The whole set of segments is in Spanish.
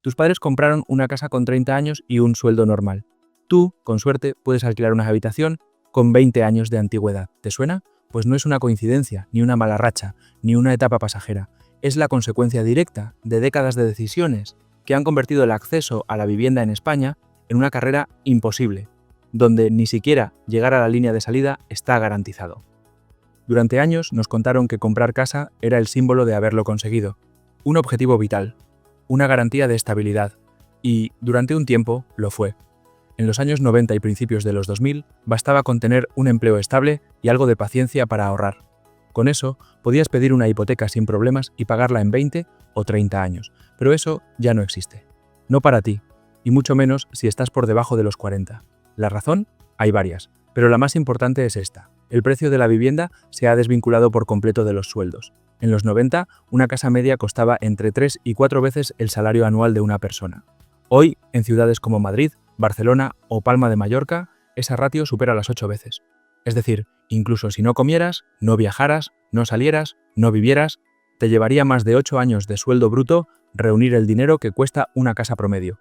Tus padres compraron una casa con 30 años y un sueldo normal. Tú, con suerte, puedes alquilar una habitación con 20 años de antigüedad. ¿Te suena? Pues no es una coincidencia, ni una mala racha, ni una etapa pasajera. Es la consecuencia directa de décadas de decisiones que han convertido el acceso a la vivienda en España en una carrera imposible, donde ni siquiera llegar a la línea de salida está garantizado. Durante años nos contaron que comprar casa era el símbolo de haberlo conseguido, un objetivo vital, una garantía de estabilidad, y durante un tiempo lo fue. En los años 90 y principios de los 2000 bastaba con tener un empleo estable y algo de paciencia para ahorrar. Con eso podías pedir una hipoteca sin problemas y pagarla en 20 o 30 años, pero eso ya no existe. No para ti, y mucho menos si estás por debajo de los 40. ¿La razón? Hay varias, pero la más importante es esta. El precio de la vivienda se ha desvinculado por completo de los sueldos. En los 90, una casa media costaba entre 3 y 4 veces el salario anual de una persona. Hoy, en ciudades como Madrid, Barcelona o Palma de Mallorca, esa ratio supera las 8 veces. Es decir, incluso si no comieras, no viajaras, no salieras, no vivieras, te llevaría más de 8 años de sueldo bruto reunir el dinero que cuesta una casa promedio.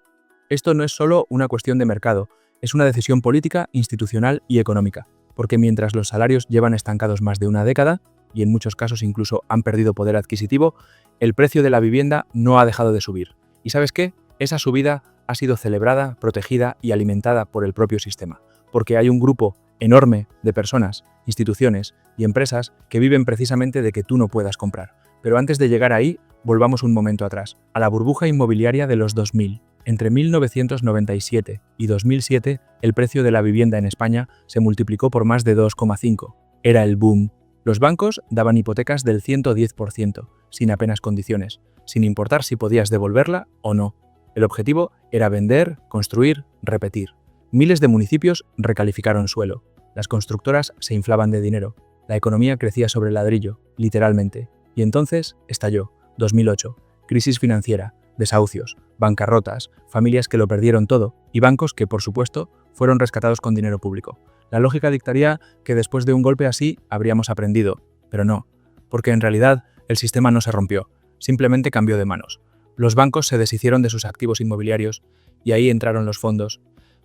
Esto no es solo una cuestión de mercado, es una decisión política, institucional y económica, porque mientras los salarios llevan estancados más de una década, y en muchos casos incluso han perdido poder adquisitivo, el precio de la vivienda no ha dejado de subir. ¿Y sabes qué? Esa subida ha sido celebrada, protegida y alimentada por el propio sistema, porque hay un grupo enorme de personas, instituciones y empresas que viven precisamente de que tú no puedas comprar. Pero antes de llegar ahí, volvamos un momento atrás, a la burbuja inmobiliaria de los 2000. Entre 1997 y 2007, el precio de la vivienda en España se multiplicó por más de 2,5. Era el boom. Los bancos daban hipotecas del 110%, sin apenas condiciones, sin importar si podías devolverla o no. El objetivo era vender, construir, repetir. Miles de municipios recalificaron suelo. Las constructoras se inflaban de dinero. La economía crecía sobre el ladrillo, literalmente. Y entonces estalló. 2008. Crisis financiera, desahucios, bancarrotas, familias que lo perdieron todo y bancos que, por supuesto, fueron rescatados con dinero público. La lógica dictaría que después de un golpe así habríamos aprendido, pero no, porque en realidad el sistema no se rompió, simplemente cambió de manos. Los bancos se deshicieron de sus activos inmobiliarios y ahí entraron los fondos.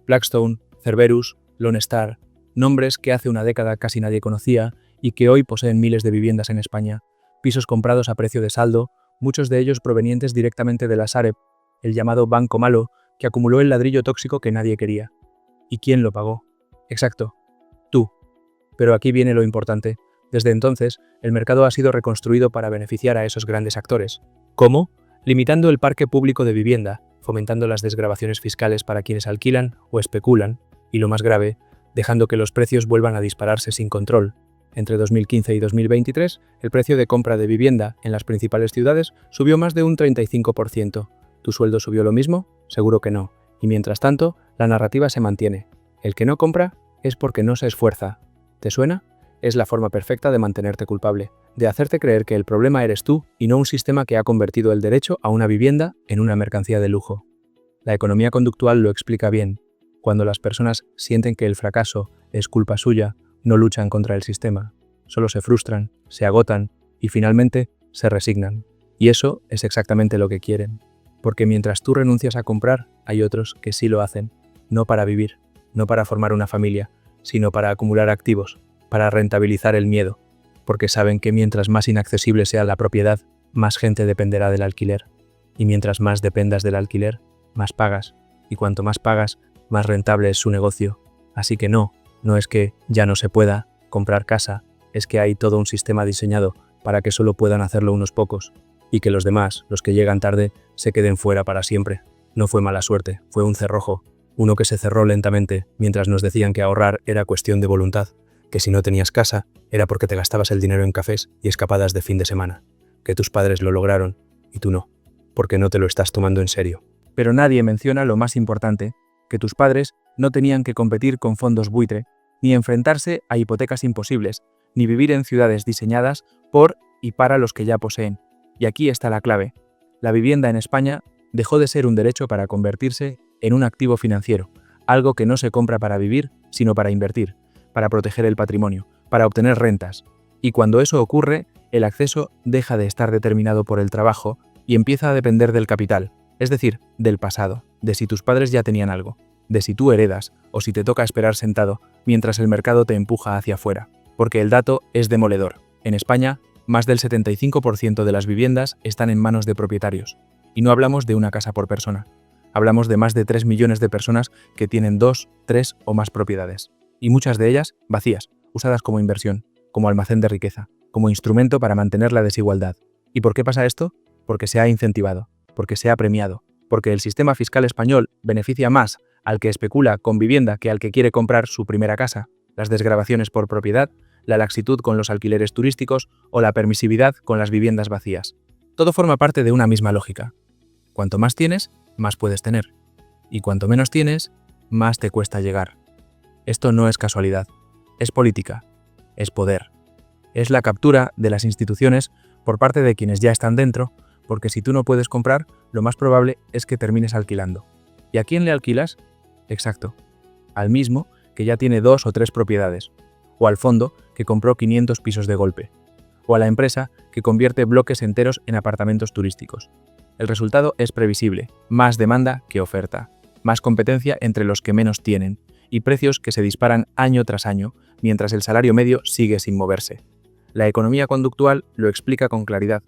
Blackstone, Cerberus, Lone Star, nombres que hace una década casi nadie conocía y que hoy poseen miles de viviendas en España, pisos comprados a precio de saldo, muchos de ellos provenientes directamente de la Sareb, el llamado banco malo, que acumuló el ladrillo tóxico que nadie quería. ¿Y quién lo pagó? Exacto, tú. Pero aquí viene lo importante. Desde entonces, el mercado ha sido reconstruido para beneficiar a esos grandes actores. ¿Cómo? Limitando el parque público de vivienda, fomentando las desgravaciones fiscales para quienes alquilan o especulan, y lo más grave, dejando que los precios vuelvan a dispararse sin control. Entre 2015 y 2023, el precio de compra de vivienda en las principales ciudades subió más de un 35%. ¿Tu sueldo subió lo mismo? Seguro que no. Y mientras tanto, la narrativa se mantiene. El que no compra es porque no se esfuerza. ¿Te suena? Es la forma perfecta de mantenerte culpable, de hacerte creer que el problema eres tú y no un sistema que ha convertido el derecho a una vivienda en una mercancía de lujo. La economía conductual lo explica bien. Cuando las personas sienten que el fracaso es culpa suya, no luchan contra el sistema, solo se frustran, se agotan y finalmente se resignan. Y eso es exactamente lo que quieren. Porque mientras tú renuncias a comprar, hay otros que sí lo hacen, no para vivir, no para formar una familia, sino para acumular activos, para rentabilizar el miedo, porque saben que mientras más inaccesible sea la propiedad, más gente dependerá del alquiler. Y mientras más dependas del alquiler, más pagas. Y cuanto más pagas, más rentable es su negocio. Así que no es que ya no se pueda comprar casa, es que hay todo un sistema diseñado para que solo puedan hacerlo unos pocos, y que los demás, los que llegan tarde, se queden fuera para siempre. No fue mala suerte, fue un cerrojo, uno que se cerró lentamente mientras nos decían que ahorrar era cuestión de voluntad, que si no tenías casa era porque te gastabas el dinero en cafés y escapadas de fin de semana, que tus padres lo lograron y tú no, porque no te lo estás tomando en serio. Pero nadie menciona lo más importante, que tus padres no tenían que competir con fondos buitre, ni enfrentarse a hipotecas imposibles, ni vivir en ciudades diseñadas por y para los que ya poseen. Y aquí está la clave. La vivienda en España dejó de ser un derecho para convertirse en un activo financiero, algo que no se compra para vivir, sino para invertir, para proteger el patrimonio, para obtener rentas. Y cuando eso ocurre, el acceso deja de estar determinado por el trabajo y empieza a depender del capital. Es decir, del pasado, de si tus padres ya tenían algo, de si tú heredas o si te toca esperar sentado mientras el mercado te empuja hacia afuera. Porque el dato es demoledor. En España, más del 75% de las viviendas están en manos de propietarios. Y no hablamos de una casa por persona. Hablamos de más de 3 millones de personas que tienen 2, 3 o más propiedades. Y muchas de ellas vacías, usadas como inversión, como almacén de riqueza, como instrumento para mantener la desigualdad. ¿Y por qué pasa esto? Porque se ha incentivado, porque se ha premiado, porque el sistema fiscal español beneficia más al que especula con vivienda que al que quiere comprar su primera casa. Las desgravaciones por propiedad, la laxitud con los alquileres turísticos o la permisividad con las viviendas vacías. Todo forma parte de una misma lógica. Cuanto más tienes, más puedes tener. Y cuanto menos tienes, más te cuesta llegar. Esto no es casualidad. Es política. Es poder. Es la captura de las instituciones por parte de quienes ya están dentro, porque si tú no puedes comprar, lo más probable es que termines alquilando. ¿Y a quién le alquilas? Exacto. Al mismo que ya tiene 2 o 3 propiedades. O al fondo que compró 500 pisos de golpe. O a la empresa que convierte bloques enteros en apartamentos turísticos. El resultado es previsible, más demanda que oferta, más competencia entre los que menos tienen, y precios que se disparan año tras año, mientras el salario medio sigue sin moverse. La economía conductual lo explica con claridad.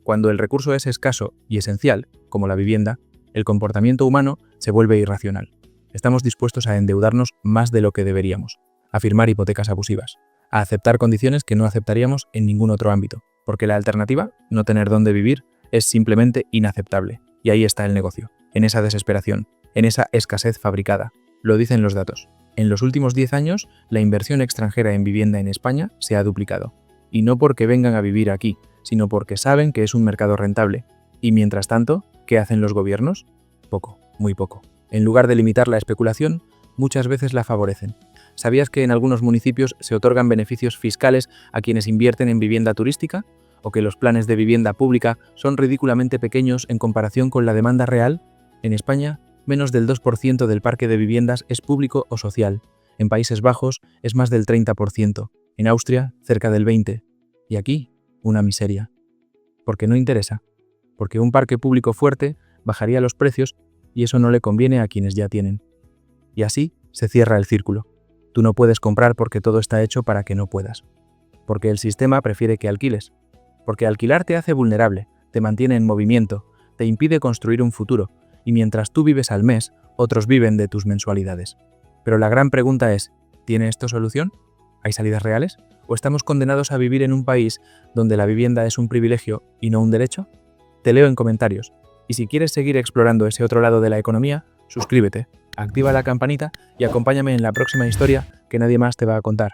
Cuando el recurso es escaso y esencial, como la vivienda, el comportamiento humano se vuelve irracional. Estamos dispuestos a endeudarnos más de lo que deberíamos, a firmar hipotecas abusivas, a aceptar condiciones que no aceptaríamos en ningún otro ámbito, porque la alternativa, no tener dónde vivir, es simplemente inaceptable. Y ahí está el negocio, en esa desesperación, en esa escasez fabricada. Lo dicen los datos. En los últimos 10 años, la inversión extranjera en vivienda en España se ha duplicado. Y no porque vengan a vivir aquí, sino porque saben que es un mercado rentable. Y mientras tanto, ¿qué hacen los gobiernos? Poco, muy poco. En lugar de limitar la especulación, muchas veces la favorecen. ¿Sabías que en algunos municipios se otorgan beneficios fiscales a quienes invierten en vivienda turística? ¿O que los planes de vivienda pública son ridículamente pequeños en comparación con la demanda real? En España, menos del 2% del parque de viviendas es público o social. En Países Bajos es más del 30%. En Austria, cerca del 20%. Y aquí, una miseria. Porque no interesa. Porque un parque público fuerte bajaría los precios y eso no le conviene a quienes ya tienen. Y así se cierra el círculo. Tú no puedes comprar porque todo está hecho para que no puedas. Porque el sistema prefiere que alquiles. Porque alquilar te hace vulnerable, te mantiene en movimiento, te impide construir un futuro, y mientras tú vives al mes, otros viven de tus mensualidades. Pero la gran pregunta es, ¿tiene esto solución? ¿Hay salidas reales? ¿O estamos condenados a vivir en un país donde la vivienda es un privilegio y no un derecho? Te leo en comentarios. Y si quieres seguir explorando ese otro lado de la economía, suscríbete, activa la campanita y acompáñame en la próxima historia que nadie más te va a contar.